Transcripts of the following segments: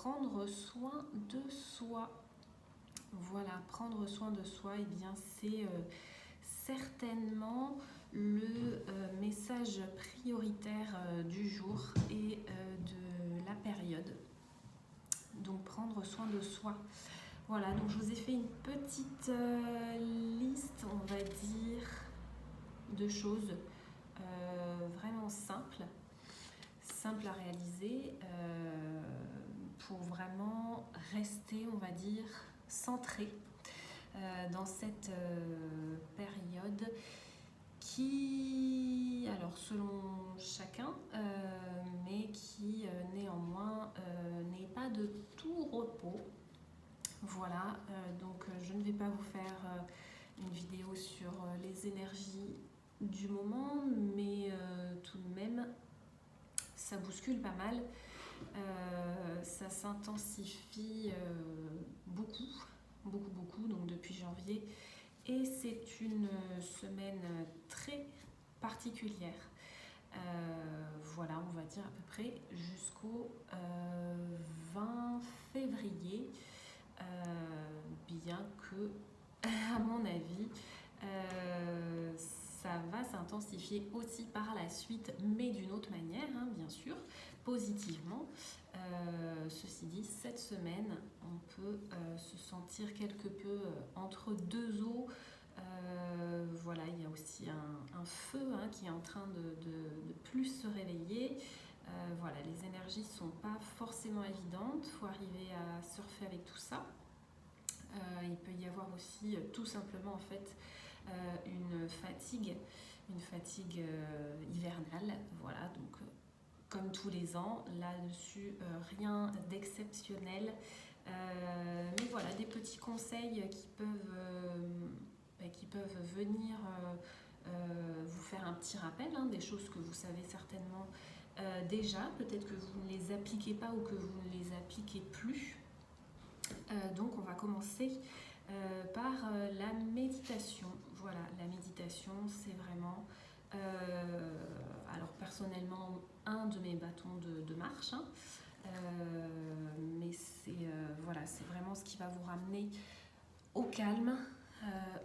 prendre soin de soi. Voilà, prendre soin de soi, eh bien c'est certainement le message prioritaire du jour et de la période. Donc prendre soin de soi. Voilà, donc je vous ai fait une petite liste, on va dire, de choses vraiment simples à réaliser pour vraiment rester, on va dire, centré dans cette période qui, alors selon chacun, mais qui néanmoins n'est pas de tout repos. Voilà, donc je ne vais pas vous faire une vidéo sur les énergies du moment, mais tout de même, ça bouscule pas mal, ça s'intensifie beaucoup, donc depuis janvier, et c'est une semaine très particulière. Voilà, on va dire à peu près jusqu'au 20 février, bien que, à mon avis, ça va s'intensifier aussi par la suite, mais d'une autre manière, hein, bien sûr, positivement. Ceci dit, cette semaine, on peut se sentir quelque peu entre deux eaux. Voilà, il y a aussi un feu hein, qui est en train de plus se réveiller. Voilà, les énergies ne sont pas forcément évidentes, il faut arriver à surfer avec tout ça. Il peut y avoir aussi tout simplement en fait une fatigue hivernale. Voilà, donc comme tous les ans, là-dessus rien d'exceptionnel. Mais voilà, des petits conseils qui peuvent venir vous faire un petit rappel, hein, des choses que vous savez certainement déjà, peut-être que vous ne les appliquez pas ou que vous ne les appliquez plus. Donc on va commencer par la méditation. Voilà, la méditation c'est vraiment, alors personnellement, un de mes bâtons de marche, hein, mais c'est voilà, c'est vraiment ce qui va vous ramener au calme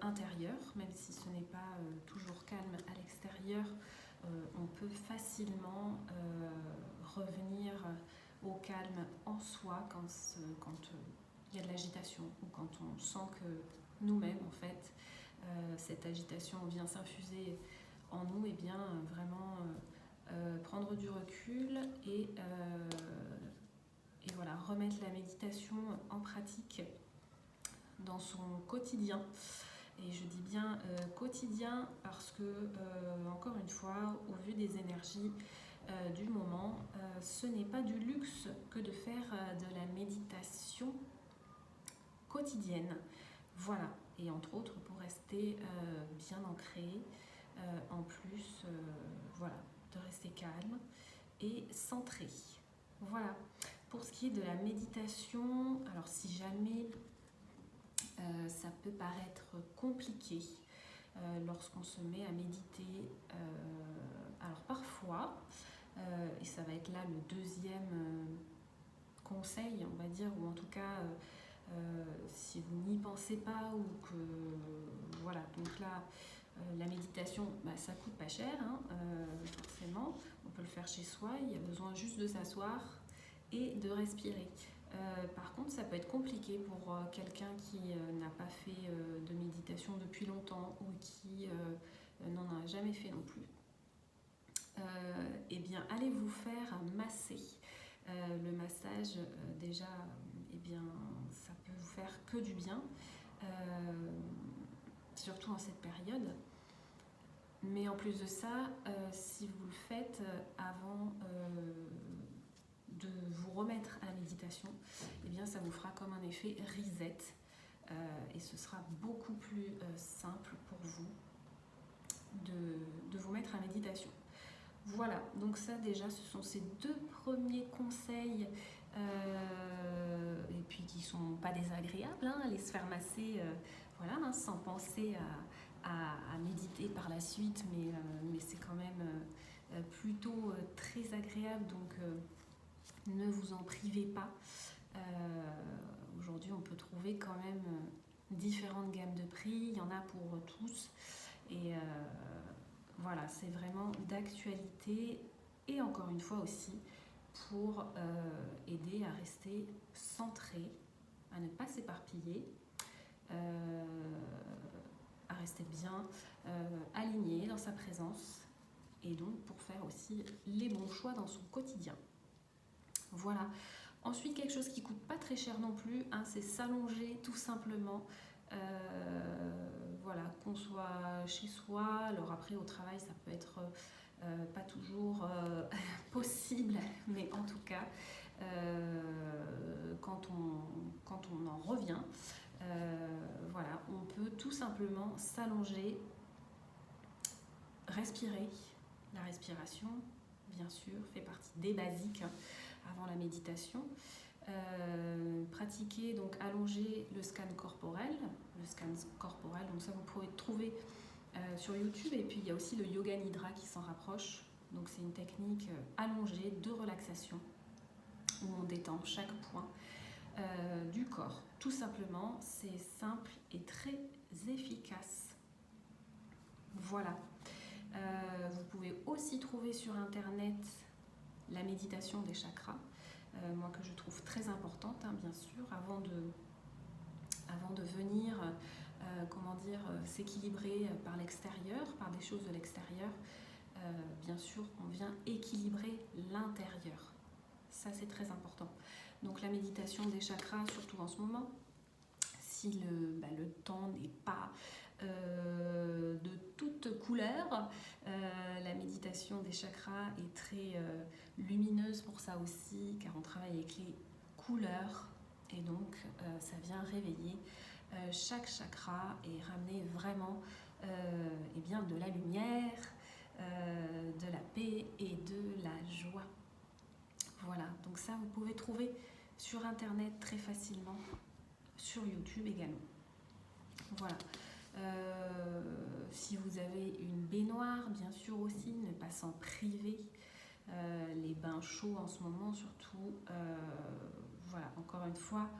intérieur, même si ce n'est pas toujours calme à l'extérieur. On peut facilement revenir au calme en soi quand il y a de l'agitation ou quand on sent que nous-mêmes, en fait, cette agitation vient s'infuser en nous, et bien vraiment prendre du recul et voilà, remettre la méditation en pratique dans son quotidien. Et je dis bien quotidien parce que, encore une fois, au vu des énergies du moment, ce n'est pas du luxe que de faire de la méditation quotidienne. Voilà, et entre autres pour rester bien ancré, en plus, voilà, de rester calme et centré. Voilà, pour ce qui est de la méditation, alors si jamais ça peut paraître compliqué lorsqu'on se met à méditer, alors parfois, et ça va être là le deuxième conseil, on va dire, ou en tout cas si vous n'y pensez pas ou que voilà, donc là la méditation ça coûte pas cher hein, forcément, on peut le faire chez soi, il y a besoin juste de s'asseoir et de respirer. Par contre ça peut être compliqué pour quelqu'un qui n'a pas fait de méditation depuis longtemps ou qui n'en a jamais fait non plus. Eh bien allez vous faire masser. Le massage déjà, eh bien ça peut vous faire que du bien, surtout en cette période. Mais en plus de ça, si vous le faites avant de vous remettre à la méditation, eh bien ça vous fera comme un effet reset et ce sera beaucoup plus simple pour vous de vous mettre à la méditation. Voilà, donc ça déjà ce sont ces deux premiers conseils et puis qui sont pas désagréables, hein, aller se faire masser voilà, hein, sans penser à méditer par la suite, mais c'est quand même plutôt très agréable, donc ne vous en privez pas. Aujourd'hui, on peut trouver quand même différentes gammes de prix, il y en a pour tous. Et voilà, c'est vraiment d'actualité et encore une fois aussi pour aider à rester centré, à ne pas s'éparpiller, à rester bien aligné dans sa présence et donc pour faire aussi les bons choix dans son quotidien. Voilà. Ensuite, quelque chose qui coûte pas très cher non plus, hein, c'est s'allonger tout simplement. Voilà, qu'on soit chez soi. Alors après, au travail, ça peut être pas toujours possible, mais en tout cas, quand on en revient, voilà, on peut tout simplement s'allonger, respirer. La respiration, bien sûr, fait partie des basiques hein, avant la méditation. Pratiquer, donc allonger le scan corporel. Le scan corporel, donc ça vous pouvez trouver sur YouTube. Et puis il y a aussi le yoga nidra qui s'en rapproche. Donc c'est une technique allongée de relaxation où on détend chaque point du corps. Tout simplement, c'est simple et très efficace. Voilà. Vous pouvez aussi trouver sur internet la méditation des chakras, moi que je trouve très importante, hein, bien sûr, avant de venir s'équilibrer par l'extérieur, par des choses de l'extérieur. Bien sûr, on vient équilibrer l'intérieur. Ça, c'est très important. Donc la méditation des chakras, surtout en ce moment, si le temps n'est pas de toute couleur, la méditation des chakras est très lumineuse pour ça aussi, car on travaille avec les couleurs et donc ça vient réveiller chaque chakra et ramener vraiment bien de la lumière, de la paix et de la joie. Voilà, donc ça vous pouvez trouver sur internet très facilement, sur YouTube également. Voilà. Si vous avez une baignoire, bien sûr aussi, ne pas s'en priver. Les bains chauds en ce moment surtout, voilà, encore une fois,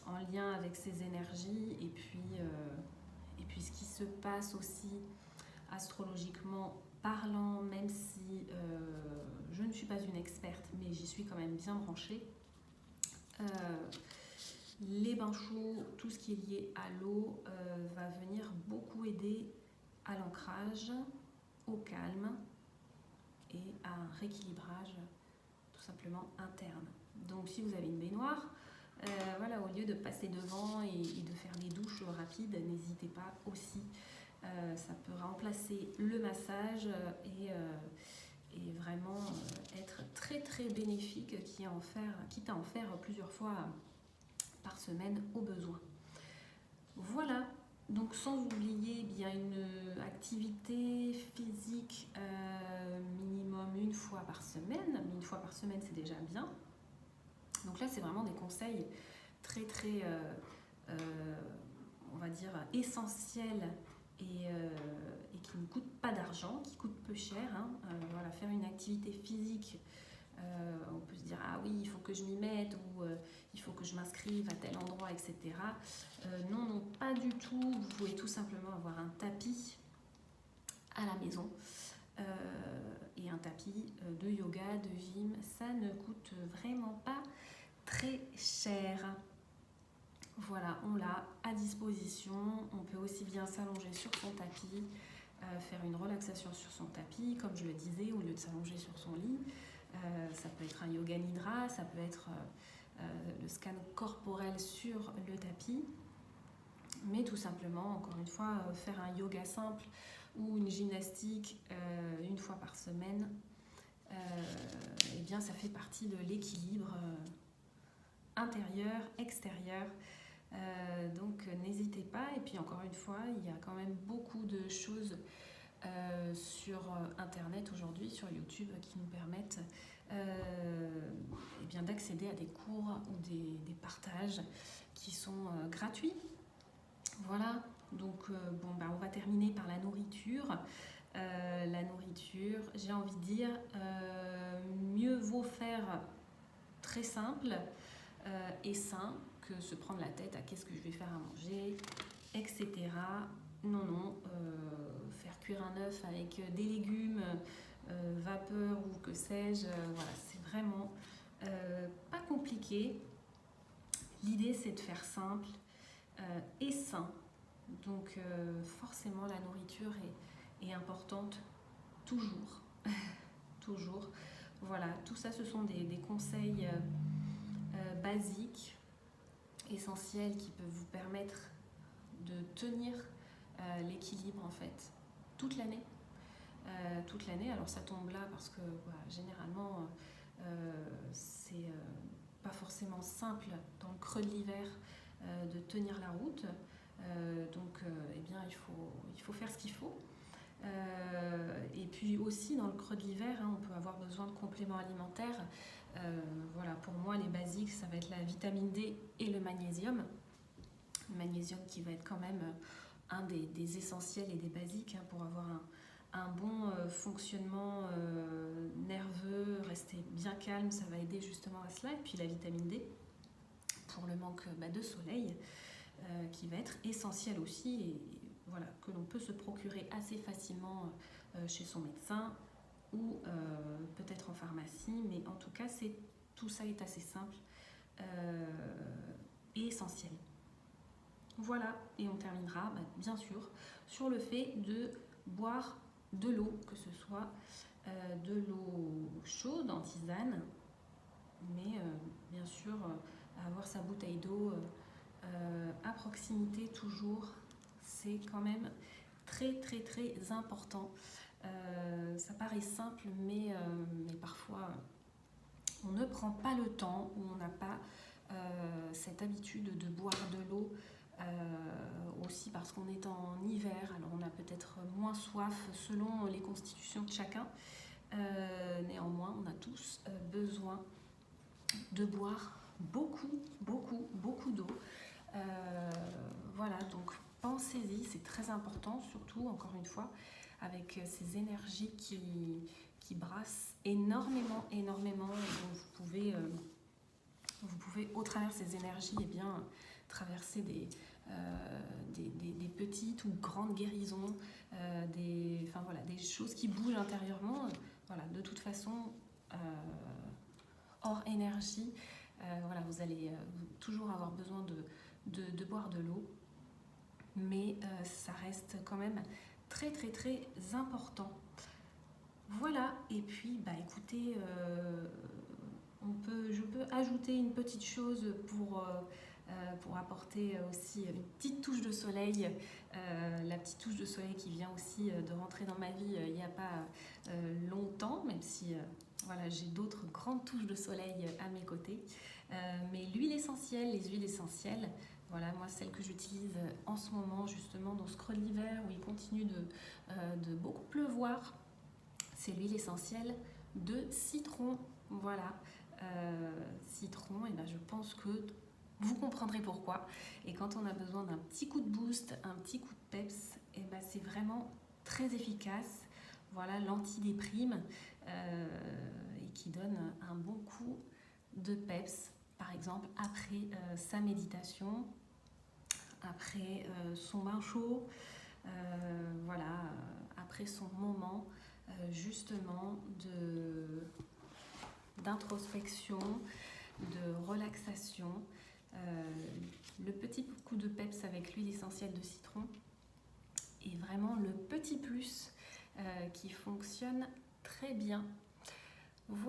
en lien avec ces énergies et puis ce qui se passe aussi astrologiquement parlant, même si je ne suis pas une experte, mais j'y suis quand même bien branchée. Les bains chauds, tout ce qui est lié à l'eau va venir beaucoup aider à l'ancrage, au calme et à un rééquilibrage tout simplement interne. Donc si vous avez une baignoire, voilà, au lieu de passer devant et de faire des douches rapides, n'hésitez pas aussi. Ça peut remplacer le massage et vraiment être très très bénéfique, quitte à en faire plusieurs fois par semaine au besoin. Voilà, donc sans oublier bien une activité physique minimum une fois par semaine. Mais une fois par semaine, c'est déjà bien. Donc là, c'est vraiment des conseils très très, on va dire, essentiels et qui ne coûtent pas d'argent, qui coûtent peu cher. Hein. Voilà, faire une activité physique, on peut se dire ah oui, il faut que je m'y mette ou il faut que je m'inscrive à tel endroit, etc. Non, pas du tout. Vous pouvez tout simplement avoir un tapis à la maison et un tapis de yoga, de gym. Ça ne coûte vraiment pas très cher. Voilà, on l'a à disposition. On peut aussi bien s'allonger sur son tapis, faire une relaxation sur son tapis, comme je le disais, au lieu de s'allonger sur son lit. Ça peut être un yoga nidra, ça peut être le scan corporel sur le tapis, mais tout simplement, encore une fois, faire un yoga simple ou une gymnastique une fois par semaine, eh bien ça fait partie de l'équilibre intérieur, extérieur. Donc n'hésitez pas. Et puis encore une fois, il y a quand même beaucoup de choses sur internet aujourd'hui, sur YouTube, qui nous permettent bien d'accéder à des cours ou des partages qui sont gratuits. Voilà, donc on va terminer par la nourriture. La nourriture, j'ai envie de dire, mieux vaut faire très simple, et sain que se prendre la tête à qu'est-ce que je vais faire à manger, etc. Non, non, faire cuire un œuf avec des légumes, vapeur ou que sais-je, voilà, c'est vraiment pas compliqué. L'idée, c'est de faire simple et sain. Donc forcément, la nourriture est importante toujours. Toujours. Voilà, tout ça, ce sont des conseils basiques, essentiels, qui peuvent vous permettre de tenir l'équilibre en fait toute l'année. Toute l'année, alors ça tombe là parce que généralement c'est pas forcément simple dans le creux de l'hiver de tenir la route. Donc eh bien, il faut faire ce qu'il faut. Et puis aussi dans le creux de l'hiver, on peut avoir besoin de compléments alimentaires. Voilà, pour moi les basiques, ça va être la vitamine D et le magnésium. Le magnésium qui va être quand même un des essentiels et des basiques pour avoir un bon fonctionnement nerveux, rester bien calme, ça va aider justement à cela. Et puis la vitamine D pour le manque de soleil qui va être essentiel aussi, et voilà, que l'on peut se procurer assez facilement chez son médecin ou peut-être en pharmacie, mais en tout cas tout ça est assez simple et essentiel. Voilà, et on terminera bien sûr sur le fait de boire de l'eau, que ce soit de l'eau chaude en tisane, mais bien sûr avoir sa bouteille d'eau à proximité toujours, c'est quand même très très très important. Ça paraît simple, mais parfois on ne prend pas le temps, ou on n'a pas cette habitude de boire de l'eau. Aussi parce qu'on est en hiver, alors on a peut-être moins soif selon les constitutions de chacun. Néanmoins, on a tous besoin de boire beaucoup, beaucoup, beaucoup d'eau. Voilà, donc pensez-y, c'est très important, surtout, encore une fois, avec ces énergies qui brassent énormément, énormément, et dont vous pouvez, au travers de ces énergies, traverser des petites ou grandes guérisons, des choses qui bougent intérieurement. Voilà, de toute façon, hors énergie, vous allez toujours avoir besoin de boire de l'eau, mais ça reste quand même très très très important. Voilà, et puis écoutez, je peux ajouter une petite chose pour apporter aussi une petite touche de soleil, la petite touche de soleil qui vient aussi de rentrer dans ma vie il n'y a pas longtemps, même si j'ai d'autres grandes touches de soleil à mes côtés. Mais les huiles essentielles, voilà, moi celle que j'utilise en ce moment, justement dans ce creux de l'hiver où il continue de beaucoup pleuvoir, c'est l'huile essentielle de citron. Voilà, citron, et je pense que vous comprendrez pourquoi. Et quand on a besoin d'un petit coup de boost, un petit coup de peps, c'est vraiment très efficace. Voilà, l'antidéprime et qui donne un bon coup de peps, par exemple après sa méditation, après son bain chaud, après son moment justement d'introspection, de relaxation. Le petit coup de peps avec l'huile essentielle de citron est vraiment le petit plus qui fonctionne très bien. Voilà.